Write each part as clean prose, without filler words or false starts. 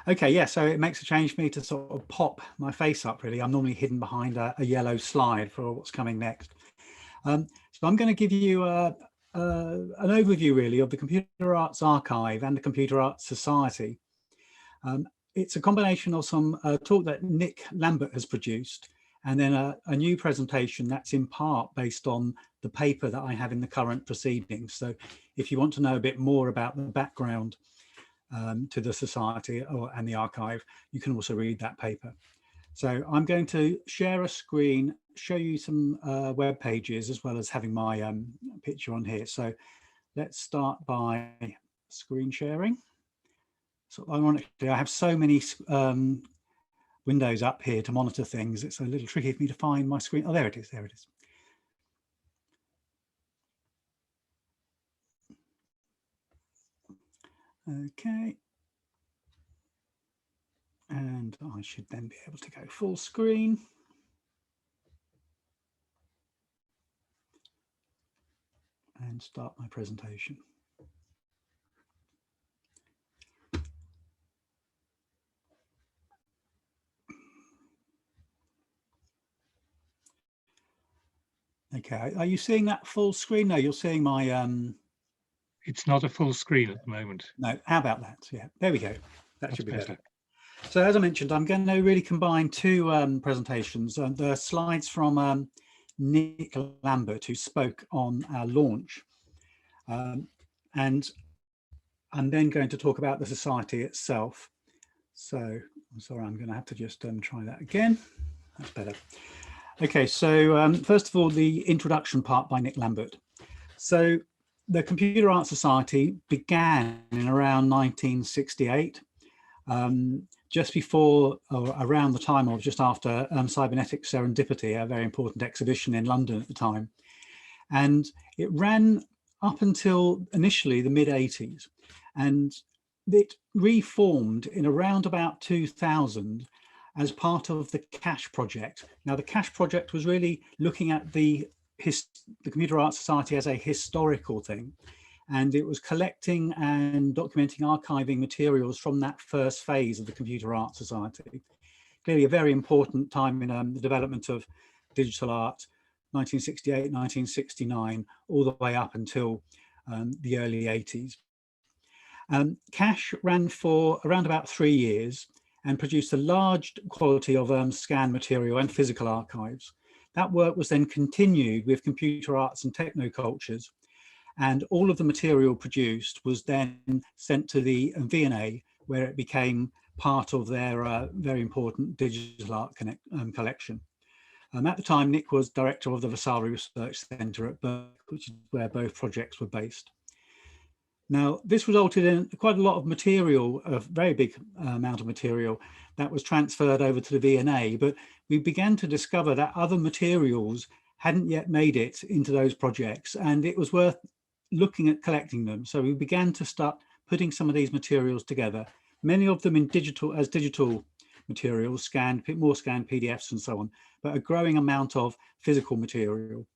Okay, yeah, so it makes a change for me to sort of pop my face up, really. I'm normally hidden behind a yellow slide for what's coming next. So I'm going to give you an overview, really, of the Computer Arts Archive and the Computer Arts Society. It's a combination of some talk that Nick Lambert has produced, and then a new presentation that's in part based on the paper that I have in the current proceedings. So if you want to know a bit more about the background to the Society and the archive, you can also read that paper. So I'm going to share a screen, show you some web pages, as well as having my picture on here. So let's start by screen sharing. So ironically, I have so many windows up here to monitor things. It's a little tricky for me to find my screen. Oh, there it is. There it is. Okay. And I should then be able to go full screen. And start my presentation. Okay, are you seeing that full screen? No, you're seeing my... It's not a full screen at the moment. No, how about that? Yeah, there we go. That should be better. So as I mentioned, I'm going to really combine two presentations. The slides from Nick Lambert, who spoke on our launch. And I'm then going to talk about the Society itself. So I'm sorry, I'm going to have to just try that again. That's better. Okay, so first of all, the introduction part by Nick Lambert. So the Computer Arts Society began in around 1968, just before or around the time or just after Cybernetic Serendipity, a very important exhibition in London at the time. And it ran up until initially the mid-80s. And it reformed in around about 2000 as part of the CASH project. Now, the CASH project was really looking at the Computer Arts Society as a historical thing. And it was collecting and documenting, archiving materials from that first phase of the Computer Arts Society. Clearly a very important time in the development of digital art, 1968, 1969, all the way up until the early 80s. CASH ran for around about 3 years and produced a large quality of scanned material and physical archives. That work was then continued with Computer Arts and Technocultures, and all of the material produced was then sent to the V&A, where it became part of their very important digital art collection. At the time, Nick was director of the Vasari Research Centre at Berkeley, which is where both projects were based. Now, this resulted in quite a lot of material, a very big amount of material that was transferred over to the V&A, but we began to discover that other materials hadn't yet made it into those projects, and it was worth looking at collecting them. So we began to start putting some of these materials together, many of them in digital materials, more scanned PDFs and so on, but a growing amount of physical material.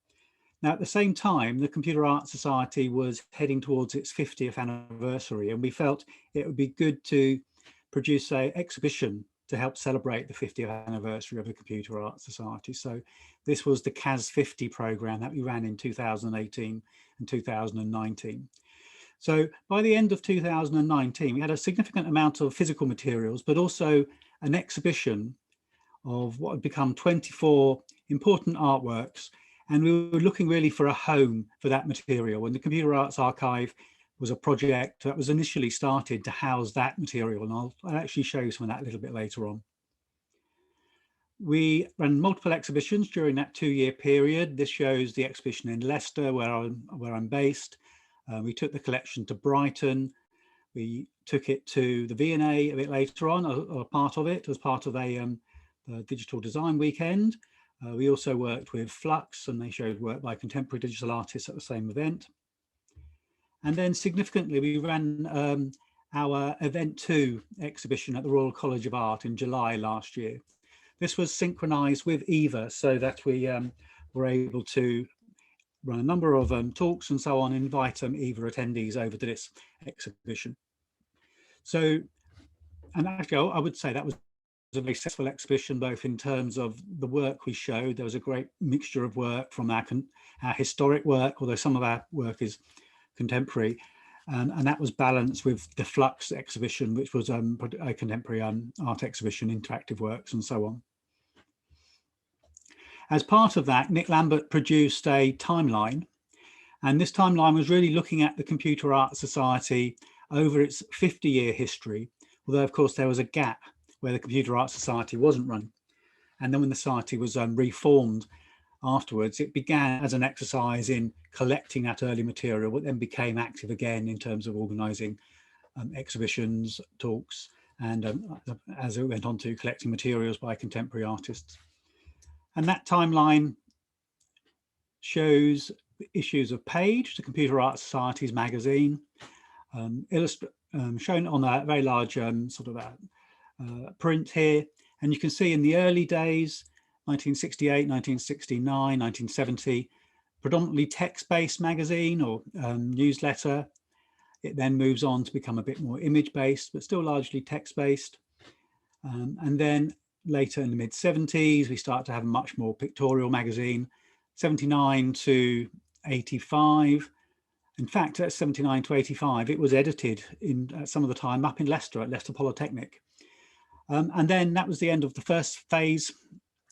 Now, at the same time, the Computer Arts Society was heading towards its 50th anniversary, and we felt it would be good to produce an exhibition to help celebrate the 50th anniversary of the Computer Arts Society. So this was the CAS 50 program that we ran in 2018 and 2019. So by the end of 2019, we had a significant amount of physical materials, but also an exhibition of what had become 24 important artworks. And we were looking really for a home for that material. And the Computer Arts Archive was a project that was initially started to house that material. And I'll actually show you some of that a little bit later on. We ran multiple exhibitions during that 2-year period. This shows the exhibition in Leicester, where I'm based. We took the collection to Brighton. We took it to the V&A a bit later on, or part of it, as part of a digital design weekend. We also worked with Flux, and they showed work by contemporary digital artists at the same event. And then significantly, we ran our Event 2 exhibition at the Royal College of Art in July last year. This was synchronized with EVA so that we were able to run a number of talks and so on, invite EVA attendees over to this exhibition. So And actually, I would say that was a very successful exhibition, both in terms of the work we showed. There was a great mixture of work from our historic work, although some of our work is contemporary, and that was balanced with the Flux exhibition, which was a contemporary art exhibition, interactive works and so on. As part of that, Nick Lambert produced a timeline, and this timeline was really looking at the Computer Art Society over its 50-year history, although of course there was a gap where the Computer Art Society wasn't running. And then when the society was reformed afterwards, it began as an exercise in collecting that early material, but then became active again in terms of organising exhibitions, talks, and as it went on to collecting materials by contemporary artists. And that timeline shows issues of Page, the Computer Art Society's magazine, shown on a very large print here. And you can see in the early days, 1968, 1969, 1970, predominantly text-based magazine or newsletter. It then moves on to become a bit more image-based, but still largely text-based. And then later in the mid-70s, we start to have a much more pictorial magazine, 79 to 85. In fact, at 79 to 85, it was edited in some of the time up in Leicester at Leicester Polytechnic. And then that was the end of the first phase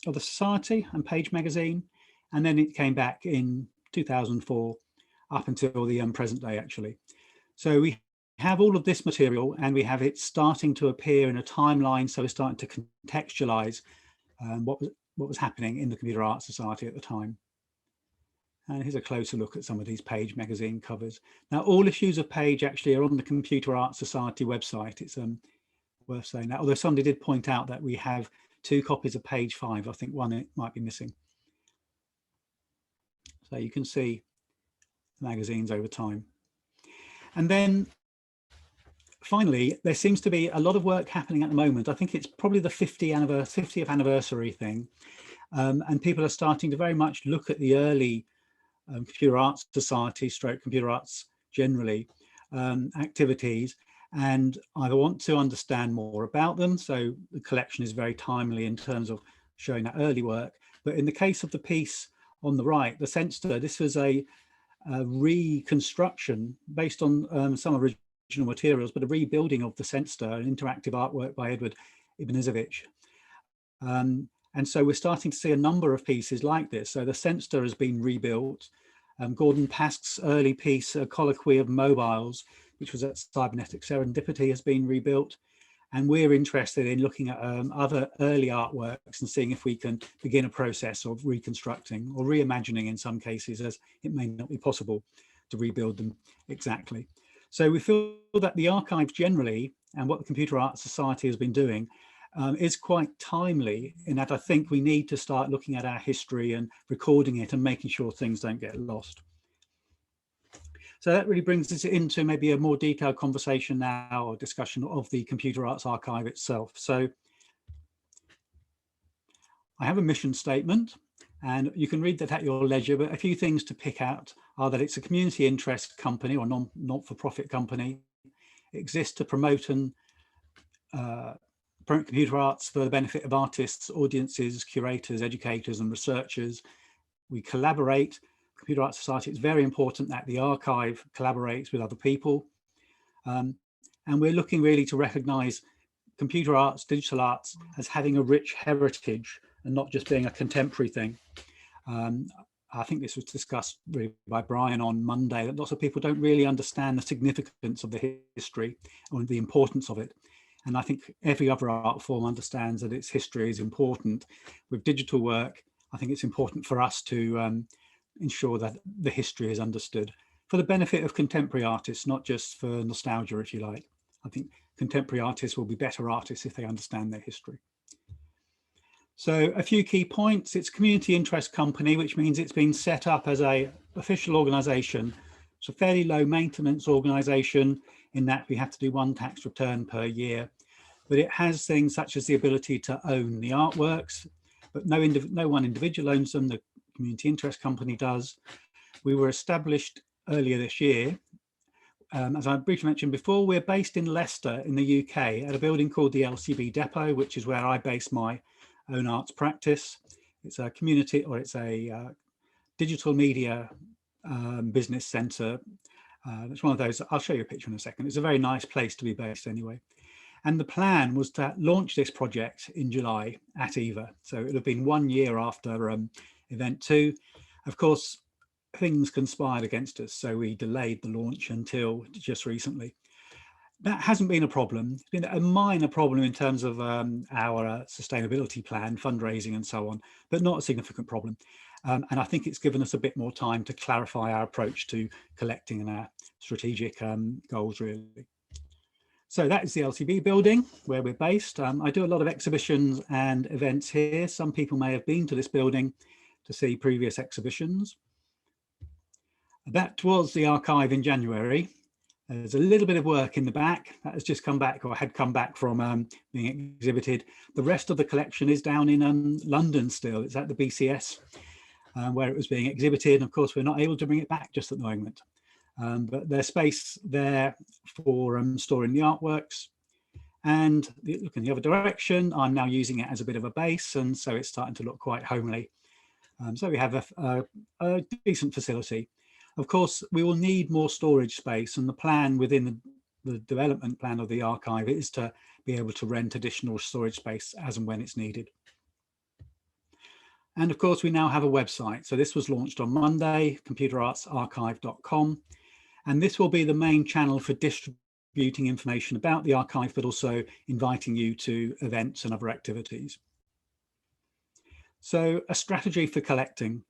of the Society and Page magazine. And then it came back in 2004 up until the present day, actually. So we have all of this material and we have it starting to appear in a timeline. So we're starting to contextualize what was happening in the Computer Art Society at the time. And here's a closer look at some of these Page magazine covers. Now, all issues of Page actually are on the Computer Art Society website. It's worth saying that, although somebody did point out that we have 2 copies of Page 5. I think one it might be missing. So you can see magazines over time. And then finally, there seems to be a lot of work happening at the moment. I think it's probably the 50th anniversary thing. And people are starting to very much look at the early Computer Arts Society, computer arts generally, activities, and I want to understand more about them. So the collection is very timely in terms of showing that early work. But in the case of the piece on the right, the Censter, this was a reconstruction based on some original materials, but a rebuilding of the Censter, an interactive artwork by Edward Natovich. And so we're starting to see a number of pieces like this. So the Censter has been rebuilt. Gordon Pask's early piece, A Colloquy of Mobiles, which was at Cybernetic Serendipity, has been rebuilt. And we're interested in looking at other early artworks and seeing if we can begin a process of reconstructing or reimagining in some cases, as it may not be possible to rebuild them exactly. So we feel that the archive generally and what the Computer Art Society has been doing is quite timely, in that I think we need to start looking at our history and recording it and making sure things don't get lost. So that really brings us into maybe a more detailed conversation now, or discussion of the Computer Arts Archive itself. So I have a mission statement, and you can read that at your leisure, but a few things to pick out are that it's a community interest company or not-for-profit company. It exists to promote and promote computer arts for the benefit of artists, audiences, curators, educators, and researchers. We collaborate. Computer Art Society, it's very important that the archive collaborates with other people. And we're looking really to recognise computer arts, digital arts as having a rich heritage and not just being a contemporary thing. I think this was discussed really by Brian on Monday, that lots of people don't really understand the significance of the history or the importance of it. And I think every other art form understands that its history is important. With digital work, I think it's important for us to ensure that the history is understood for the benefit of contemporary artists, not just for nostalgia, if you like. I think contemporary artists will be better artists if they understand their history. So a few key points. It's a community interest company, which means it's been set up as an official organisation. It's a fairly low maintenance organisation in that we have to do 1 tax return per year, but it has things such as the ability to own the artworks, but no one individual owns them. The community interest company does. We were established earlier this year as I briefly mentioned before, we're based in Leicester in the UK at a building called the LCB Depot, which is where I base my own arts practice. It's a community, or it's a digital media business centre. It's one of those, I'll show you a picture in a second. It's a very nice place to be based anyway. And the plan was to launch this project in July at EVA. So it would have been 1 year after event 2. Of course, things conspired against us, so we delayed the launch until just recently. That hasn't been a problem. It's been a minor problem in terms of our sustainability plan, fundraising and so on, but not a significant problem. And I think it's given us a bit more time to clarify our approach to collecting and our strategic goals, really. So that is the LCB building where we're based. I do a lot of exhibitions and events here. Some people may have been to this building to see previous exhibitions. That was the archive in January. There's a little bit of work in the back that has just come back, or had come back from being exhibited. The rest of the collection is down in London still. It's at the BCS where it was being exhibited. And of course, we're not able to bring it back just at the moment. But there's space there for storing the artworks. And look in the other direction, I'm now using it as a bit of a base, and so it's starting to look quite homely. So we have a decent facility. Of course, we will need more storage space, and the plan within the development plan of the archive is to be able to rent additional storage space as and when it's needed. And of course, we now have a website. So this was launched on Monday, computerartsarchive.com. And this will be the main channel for distributing information about the archive, but also inviting you to events and other activities. So a strategy for collecting.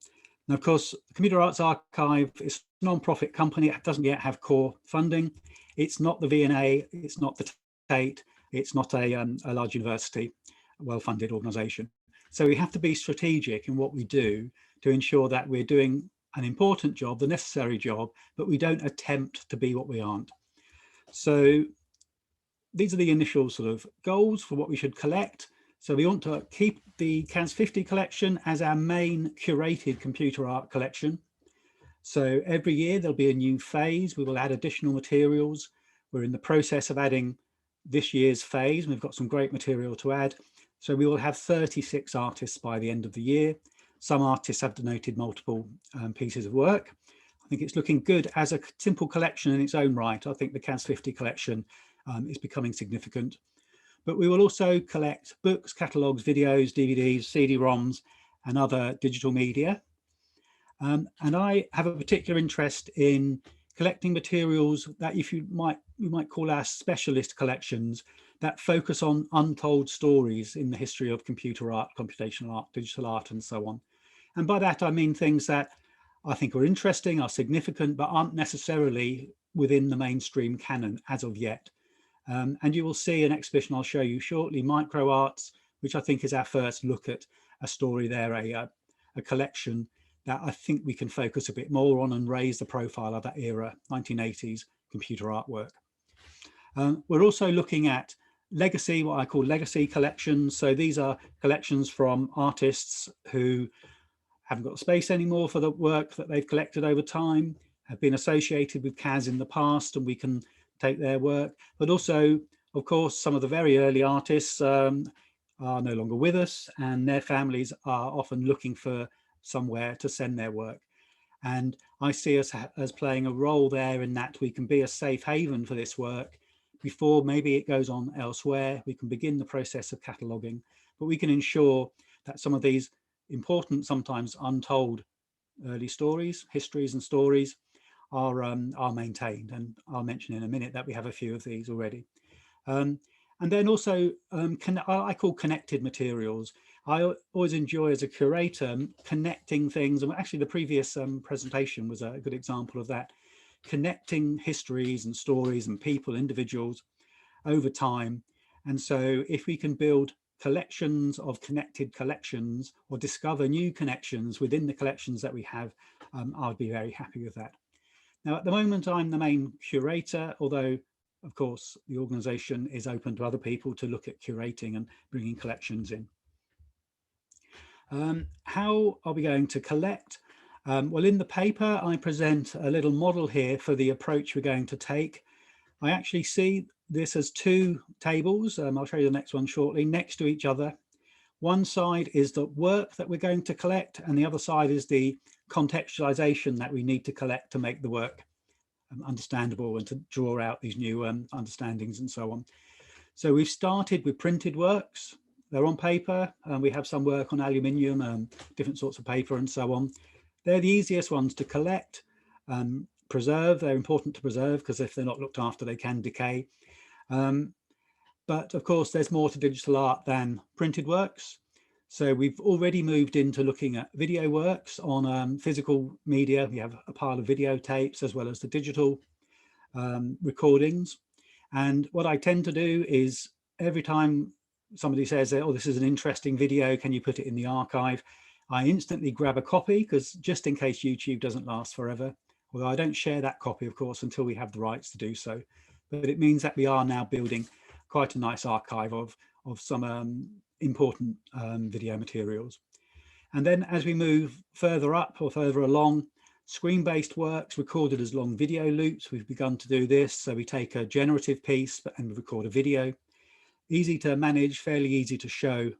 Now, of course, the Computer Arts Archive is a non-profit company. It doesn't yet have core funding. It's not the V&A, it's not the Tate, it's not a large university, a well-funded organisation. So we have to be strategic in what we do to ensure that we're doing an important job, the necessary job, but we don't attempt to be what we aren't. So these are the initial sort of goals for what we should collect. So we want to keep the CAS 50 collection as our main curated computer art collection. So every year there'll be a new phase. We will add additional materials. We're in the process of adding this year's phase, and we've got some great material to add. So we will have 36 artists by the end of the year. Some artists have donated multiple pieces of work. I think it's looking good as a simple collection in its own right. I think the CAS 50 collection is becoming significant. But we will also collect books, catalogues, videos, DVDs, CD-ROMs, and other digital media. And I have a particular interest in collecting materials that you might call our specialist collections that focus on untold stories in the history of computer art, computational art, digital art, and so on. And by that, I mean things that I think are interesting, are significant, but aren't necessarily within the mainstream canon as of yet. And you will see an exhibition I'll show you shortly, Micro Arts, which I think is our first look at a story there, a collection that I think we can focus a bit more on and raise the profile of that era, 1980s computer artwork. We're also looking at legacy, what I call legacy collections. So these are collections from artists who haven't got space anymore for the work that they've collected over time, have been associated with CAS in the past, and we can take their work. But also, of course, some of the very early artists are no longer with us, and their families are often looking for somewhere to send their work. And I see us as playing a role there in that we can be a safe haven for this work before maybe it goes on elsewhere. We can begin the process of cataloguing, but we can ensure that some of these important, sometimes untold early stories, histories and stories are maintained. And I'll mention in a minute that we have a few of these already. And then also, I call connected materials. I always enjoy as a curator connecting things. And actually the previous presentation was a good example of that, connecting histories and stories and people, individuals over time. And so if we can build collections of connected collections or discover new connections within the collections that we have, I'd be very happy with that. Now, at the moment, I'm the main curator, although, of course, the organisation is open to other people to look at curating and bringing collections in. How are we going to collect? Well, in the paper, I present a little model here for the approach we're going to take. I actually see this as two tables. I'll show you the next one shortly, next to each other. One side is the work that we're going to collect, and the other side is the contextualization that we need to collect to make the work understandable and to draw out these new understandings and so on. So we've started with printed works. They're on paper, and we have some work on aluminium, different sorts of paper and so on. They're the easiest ones to collect, preserve. They're important to preserve because if they're not looked after, they can decay. But of course, there's more to digital art than printed works. So we've already moved into looking at video works on physical media. We have a pile of videotapes as well as the digital recordings. And what I tend to do is every time somebody says, oh, this is an interesting video, can you put it in the archive? I instantly grab a copy, because just in case YouTube doesn't last forever, although I don't share that copy, of course, until we have the rights to do so. But it means that we are now building quite a nice archive of some important video materials. And then as we move further up or further along, screen-based works recorded as long video loops. We've begun to do this. So we take a generative piece and record a video. Easy to manage, fairly easy to show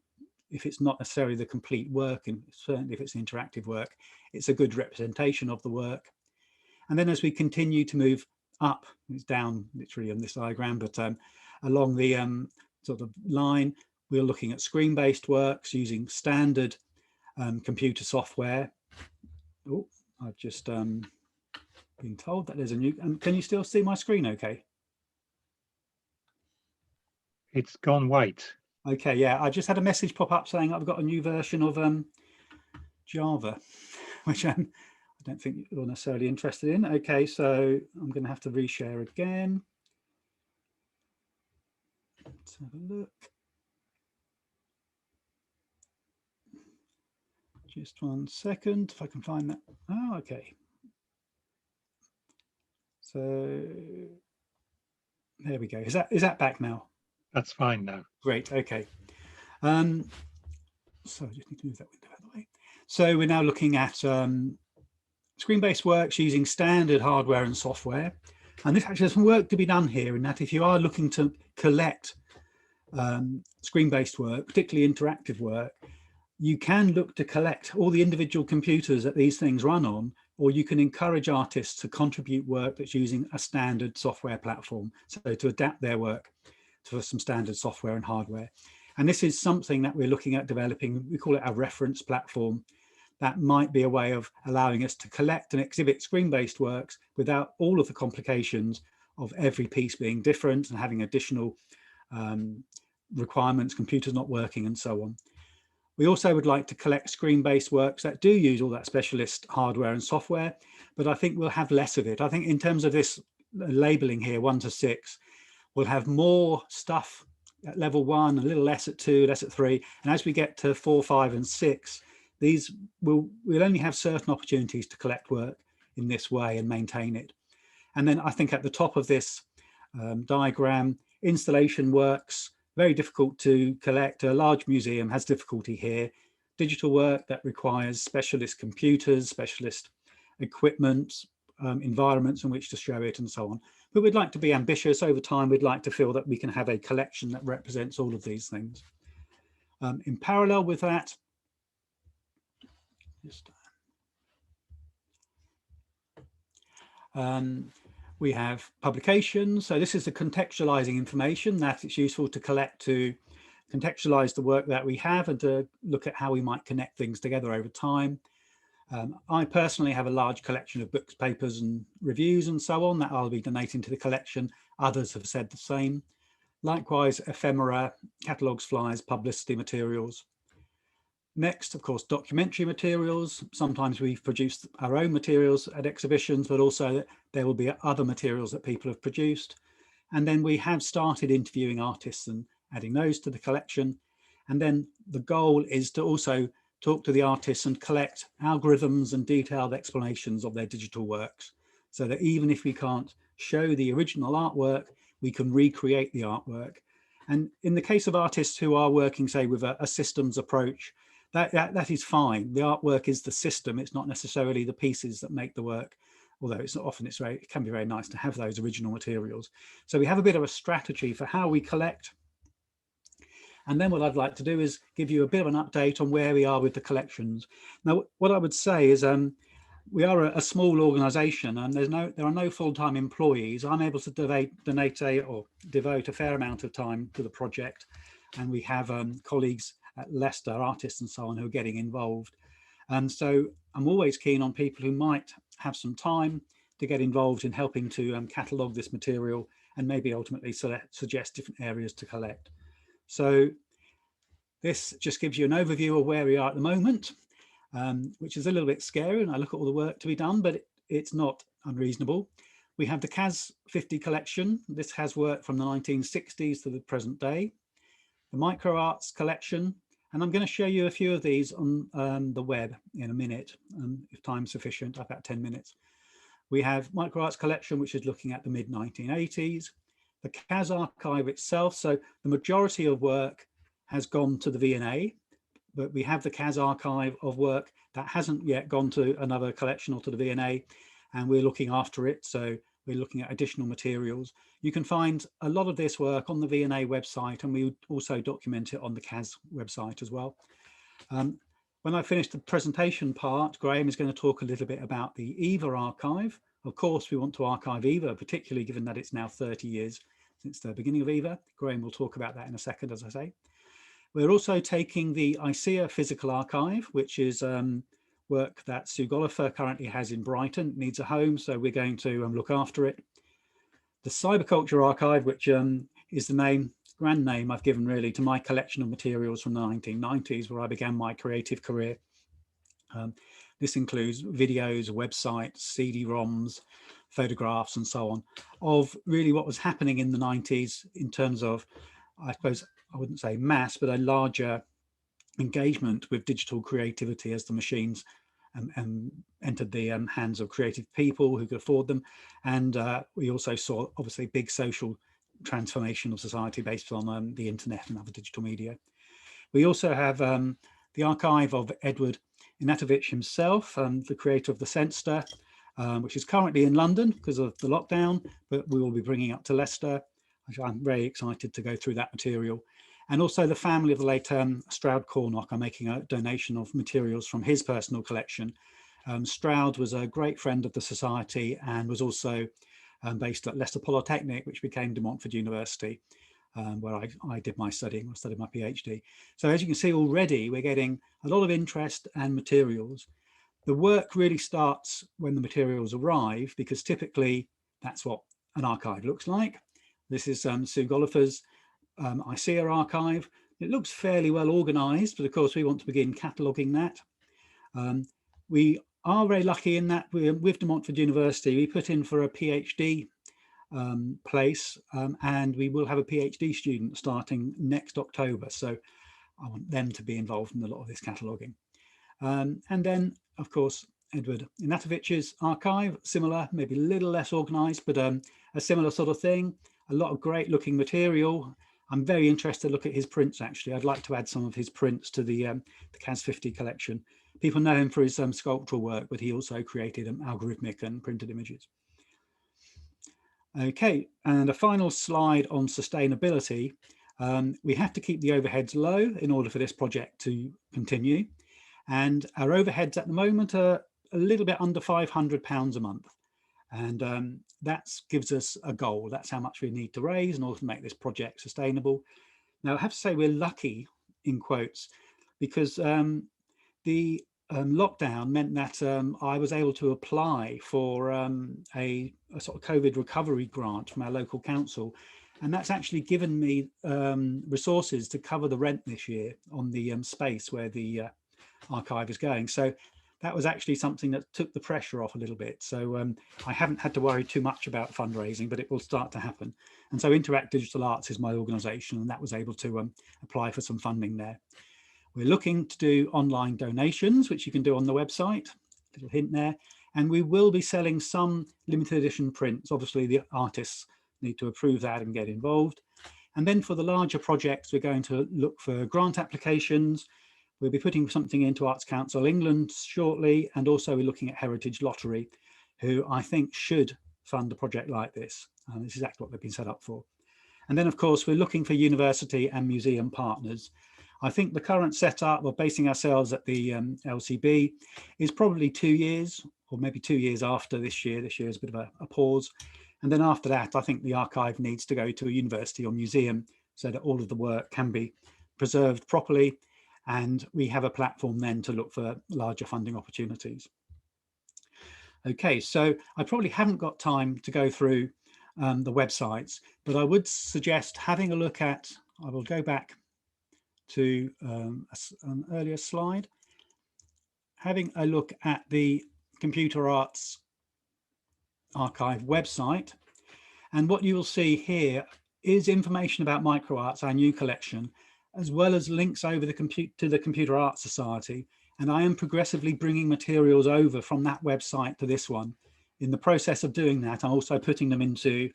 if it's not necessarily the complete work, and certainly if it's an interactive work, it's a good representation of the work. And then as we continue to move up, it's down literally on this diagram, but along the sort of line, we're looking at screen-based works using standard computer software. Oh, I've just been told that there's a new, can you still see my screen okay? It's gone white. Okay, yeah, I just had a message pop up saying I've got a new version of Java, which I don't think you're necessarily interested in. Okay, so I'm going to have to reshare again. Let's have a look. Just 1 second, if I can find that. Oh, okay. So there we go. Is that back now? That's fine now. Great. Okay. So I just need to move that window out of the way. So we're now looking at screen-based works using standard hardware and software. And this actually has some work to be done here, in that if you are looking to collect screen-based work, particularly interactive work, you can look to collect all the individual computers that these things run on, or you can encourage artists to contribute work that's using a standard software platform, so to adapt their work to some standard software and hardware. And this is something that we're looking at developing. We call it a reference platform. That might be a way of allowing us to collect and exhibit screen-based works without all of the complications of every piece being different and having additional requirements, computers not working and so on. We also would like to collect screen-based works that do use all that specialist hardware and software, but I think we'll have less of it. I think in terms of this labeling here, 1 to 6, we'll have more stuff at level 1, a little less at 2, less at 3. And as we get to 4, 5, and 6, these we'll only have certain opportunities to collect work in this way and maintain it. And then I think at the top of this diagram, installation works, very difficult to collect. A large museum has difficulty here. Digital work that requires specialist computers, specialist equipment, environments in which to show it and so on. But we'd like to be ambitious over time. We'd like to feel that we can have a collection that represents all of these things. In parallel with that, we have publications. So this is the contextualizing information that it's useful to collect to contextualize the work that we have and to look at how we might connect things together over time. I personally have a large collection of books, papers and reviews and so on that I'll be donating to the collection. Others have said the same. Likewise, ephemera, catalogues, flyers, publicity materials. Next, of course, documentary materials. Sometimes we've produced our own materials at exhibitions, but also there will be other materials that people have produced. And then we have started interviewing artists and adding those to the collection. And then the goal is to also talk to the artists and collect algorithms and detailed explanations of their digital works, so that even if we can't show the original artwork, we can recreate the artwork. And in the case of artists who are working, say, with a systems approach, that is fine. The artwork is the system. It's not necessarily the pieces that make the work, although it's not often, it can be very nice to have those original materials. So we have a bit of a strategy for how we collect. And then what I'd like to do is give you a bit of an update on where we are with the collections. Now, what I would say is we are a small organisation, and there are no full-time employees. I'm able to devote a fair amount of time to the project, and we have colleagues at Leicester, artists and so on, who are getting involved. And so I'm always keen on people who might have some time to get involved in helping to catalogue this material and maybe ultimately suggest different areas to collect. So this just gives you an overview of where we are at the moment, which is a little bit scary, and I look at all the work to be done, but it's not unreasonable. We have the CAS 50 collection. This has work from the 1960s to the present day. The micro arts collection, and I'm going to show you a few of these on the web in a minute, if time's sufficient, about 10 minutes. We have micro arts collection, which is looking at the mid 1980s. The CAS archive itself, so the majority of work has gone to the V&A, but we have the CAS archive of work that hasn't yet gone to another collection or to the V&A, and we're looking after it. So we're looking at additional materials. You can find a lot of this work on the V&A website, and we also document it on the CAS website as well. When I finish the presentation part, Graham is going to talk a little bit about the EVA archive. Of course, we want to archive EVA, particularly given that it's now 30 years since the beginning of EVA. Graham will talk about that in a second, as I say. We're also taking the ICEA physical archive, which is work that Sue Gollifer currently has in Brighton. It needs a home, so we're going to look after it. The Cyberculture archive, which is the grand name I've given really to my collection of materials from the 1990s, where I began my creative career. This includes videos, websites, CD-ROMs, photographs, and so on, of really what was happening in the 90s in terms of, I suppose, I wouldn't say mass, but a larger engagement with digital creativity as the machines entered the hands of creative people who could afford them. And we also saw, obviously, big social transformation of society based on the internet and other digital media. We also have the archive of Edward Natovich himself, the creator of the Censter, which is currently in London because of the lockdown, but we will be bringing up to Leicester. I'm very excited to go through that material. And also the family of the late Stroud Cornock are making a donation of materials from his personal collection. Stroud was a great friend of the Society and was also based at Leicester Polytechnic, which became De Montfort University, where I did my studying. I studied my PhD. So as you can see already, we're getting a lot of interest and materials. The work really starts when the materials arrive, because typically that's what an archive looks like. This is Sue Gollifer's ICEA archive. It looks fairly well organized, but of course we want to begin cataloguing that. We are very lucky in that with De Montfort University, we put in for a PhD place, and we will have a PhD student starting next October. So I want them to be involved in a lot of this cataloguing. And then, of course, Edward Natovich's archive, similar, maybe a little less organized, but a similar sort of thing. A lot of great looking material. I'm very interested to look at his prints, actually. I'd like to add some of his prints to the CAS 50 collection. People know him for his sculptural work, but he also created algorithmic and printed images. Okay, and a final slide on sustainability. We have to keep the overheads low in order for this project to continue. And our overheads at the moment are a little bit under £500 a month. And that gives us a goal. That's how much we need to raise in order to make this project sustainable. Now, I have to say we're lucky, in quotes, because the lockdown meant that I was able to apply for a sort of COVID recovery grant from our local council. And that's actually given me resources to cover the rent this year on the space where the archive is going. So that was actually something that took the pressure off a little bit. So I haven't had to worry too much about fundraising, but it will start to happen. And so Interact Digital Arts is my organisation, and that was able to apply for some funding there. We're looking to do online donations, which you can do on the website, little hint there. And we will be selling some limited edition prints. Obviously, the artists need to approve that and get involved. And then for the larger projects, we're going to look for grant applications. We'll be putting something into Arts Council England shortly, and also we're looking at Heritage Lottery, who I think should fund a project like this. And this is exactly what they've been set up for. And then, of course, we're looking for university and museum partners. I think the current setup of basing ourselves at the LCB is probably 2 years, or maybe 2 years after this year. This year is a bit of a pause. And then after that, I think the archive needs to go to a university or museum so that all of the work can be preserved properly. And we have a platform then to look for larger funding opportunities. Okay, so I probably haven't got time to go through the websites, but I would suggest having a look at, I will go back to an earlier slide, having a look at the Computer Arts Archive website. And what you will see here is information about MicroArts, our new collection, as well as links over to the Computer Arts Society. And I am progressively bringing materials over from that website to this one. In the process of doing that, I'm also putting them into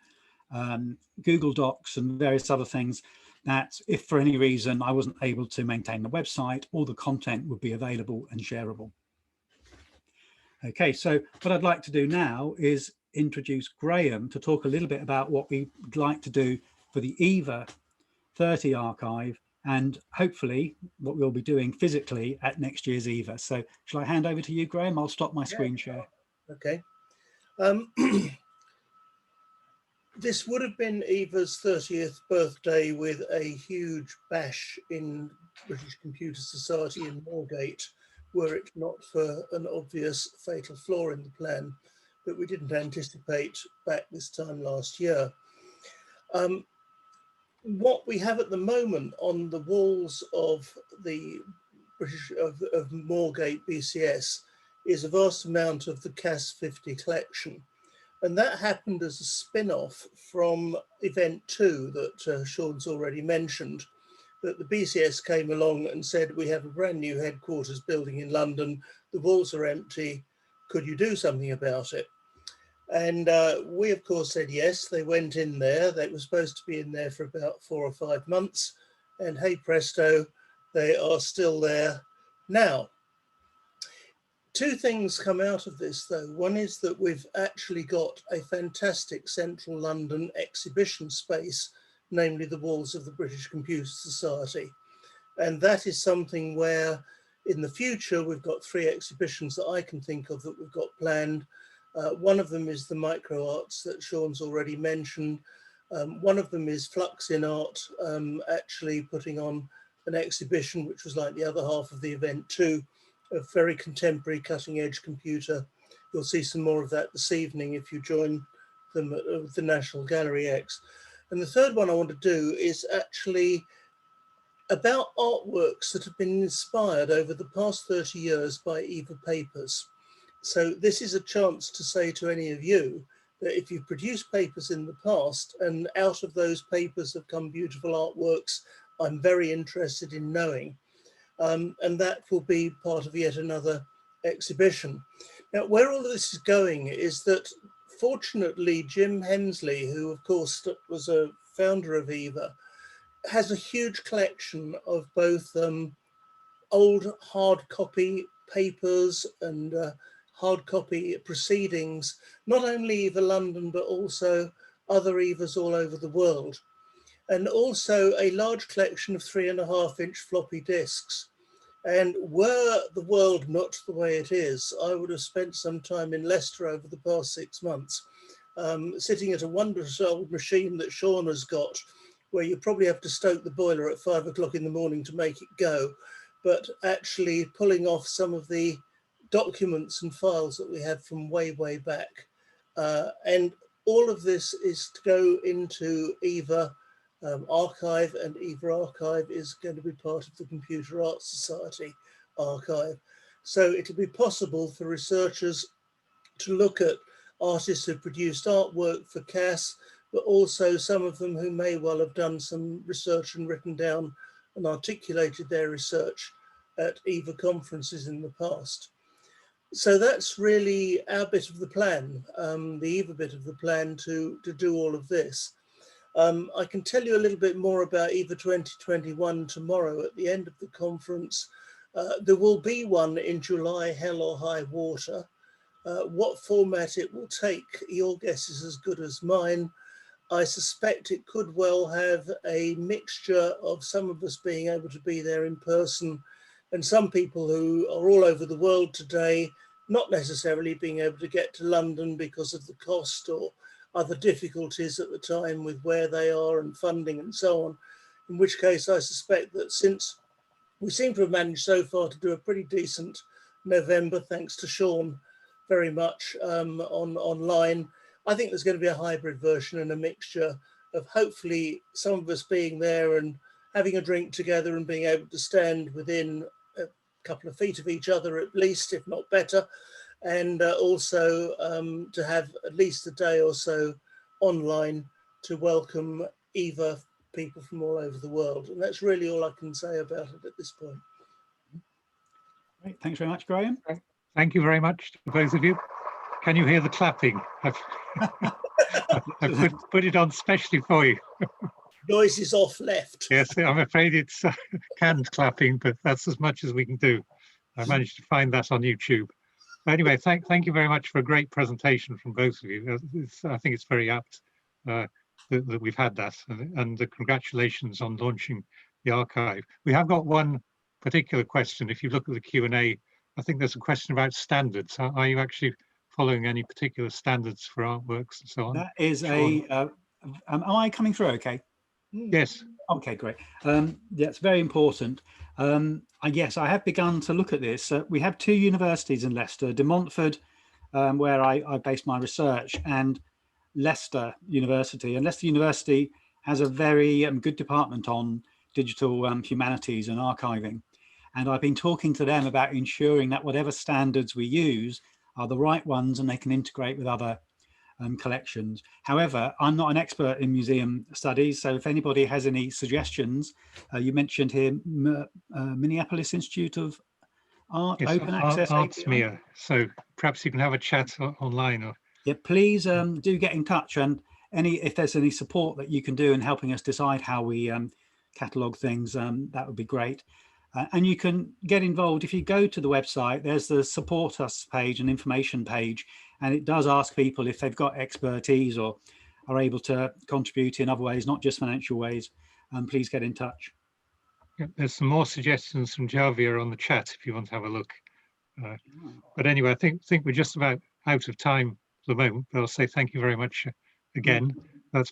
Google Docs and various other things that if for any reason I wasn't able to maintain the website, all the content would be available and shareable. Okay, so what I'd like to do now is introduce Graham to talk a little bit about what we'd like to do for the EVA 30 archive, and hopefully what we'll be doing physically at next year's EVA. So shall I hand over to you, Graham? I'll stop my screen share. Okay. This would have been Eva's 30th birthday with a huge bash in British Computer Society in Moorgate, were it not for an obvious fatal flaw in the plan that we didn't anticipate back this time last year. What we have at the moment on the walls of the of Moorgate BCS is a vast amount of the CAS 50 collection. And that happened as a spin-off from event 2 that Sean's already mentioned, that the BCS came along and said, we have a brand new headquarters building in London, the walls are empty, could you do something about it? And we of course said yes. They went in there, they were supposed to be in there for about 4 or 5 months, and hey presto, they are still there now. 2 things come out of this though. One is that we've actually got a fantastic central London exhibition space, namely the walls of the British Computer Society. And that is something where in the future, we've got 3 exhibitions that I can think of that we've got planned. One of them is the MicroArts that Sean's already mentioned. One of them is Flux in Art, actually putting on an exhibition, which was like the other half of the event too, a very contemporary cutting edge computer. You'll see some more of that this evening if you join them at the National Gallery X. And the third one I want to do is actually about artworks that have been inspired over the past 30 years by EVA papers. So this is a chance to say to any of you that if you've produced papers in the past and out of those papers have come beautiful artworks, I'm very interested in knowing. And that will be part of yet another exhibition. Now, where all of this is going is that fortunately, Jim Hensley, who of course was a founder of EVA, has a huge collection of both old hard copy papers and hard copy proceedings, not only EVA London, but also other EVAs all over the world. And also a large collection of 3.5-inch floppy disks. And were the world not the way it is, I would have spent some time in Leicester over the past 6 months, sitting at a wondrous old machine that Sean has got, where you probably have to stoke the boiler at 5 o'clock in the morning to make it go, but actually pulling off some of the documents and files that we have from way, way back. And all of this is to go into EVA archive, and EVA archive is going to be part of the Computer Arts Society archive. So it'll be possible for researchers to look at artists who produced artwork for CAS, but also some of them who may well have done some research and written down and articulated their research at EVA conferences in the past. So that's really our bit of the plan, the EVA bit of the plan to do all of this. I can tell you a little bit more about EVA 2021 tomorrow at the end of the conference. There will be one in July, hell or high water. What format it will take, your guess is as good as mine. I suspect it could well have a mixture of some of us being able to be there in person and some people who are all over the world today, not necessarily being able to get to London because of the cost or other difficulties at the time with where they are and funding and so on. In which case I suspect that since we seem to have managed so far to do a pretty decent November, thanks to Sean very much online, I think there's going to be a hybrid version and a mixture of hopefully some of us being there and having a drink together and being able to stand within a couple of feet of each other at least, if not better, and also to have at least a day or so online to welcome EVA people from all over the world. And that's really all I can say about it at this point. Great. Thanks very much, Graham. Thank you very much to both of you. Can you hear the clapping? I've put it on specially for you. Noise is off left. Yes, I'm afraid it's canned clapping, but that's as much as we can do. I managed to find that on YouTube. But anyway, thank you very much for a great presentation from both of you. I think it's very apt that we've had that, and the congratulations on launching the archive. We have got one particular question. If you look at the Q&A, I think there's a question about standards. Are you actually following any particular standards for artworks and so on? That is am I coming through okay? Yes. Okay, great. Yeah, it's very important. Yes, I have begun to look at this. We have two universities in Leicester, De Montfort, where I based my research, and Leicester University. And Leicester University has a very good department on digital humanities and archiving. And I've been talking to them about ensuring that whatever standards we use are the right ones and they can integrate with other collections. However, I'm not an expert in museum studies, so if anybody has any suggestions, you mentioned here Minneapolis Institute of Art, yes, Open Access ArtsMia. So perhaps you can have a chat online. Or yeah, please do get in touch, and if there's any support that you can do in helping us decide how we catalogue things, that would be great. And you can get involved. If you go to the website, there's the support us page and information page, and it does ask people if they've got expertise or are able to contribute in other ways, not just financial ways. Please get in touch. yeah, there's some more suggestions from Javier on the chat if you want to have a look. But anyway, I think we're just about out of time for the moment, but I'll say thank you very much again. That's been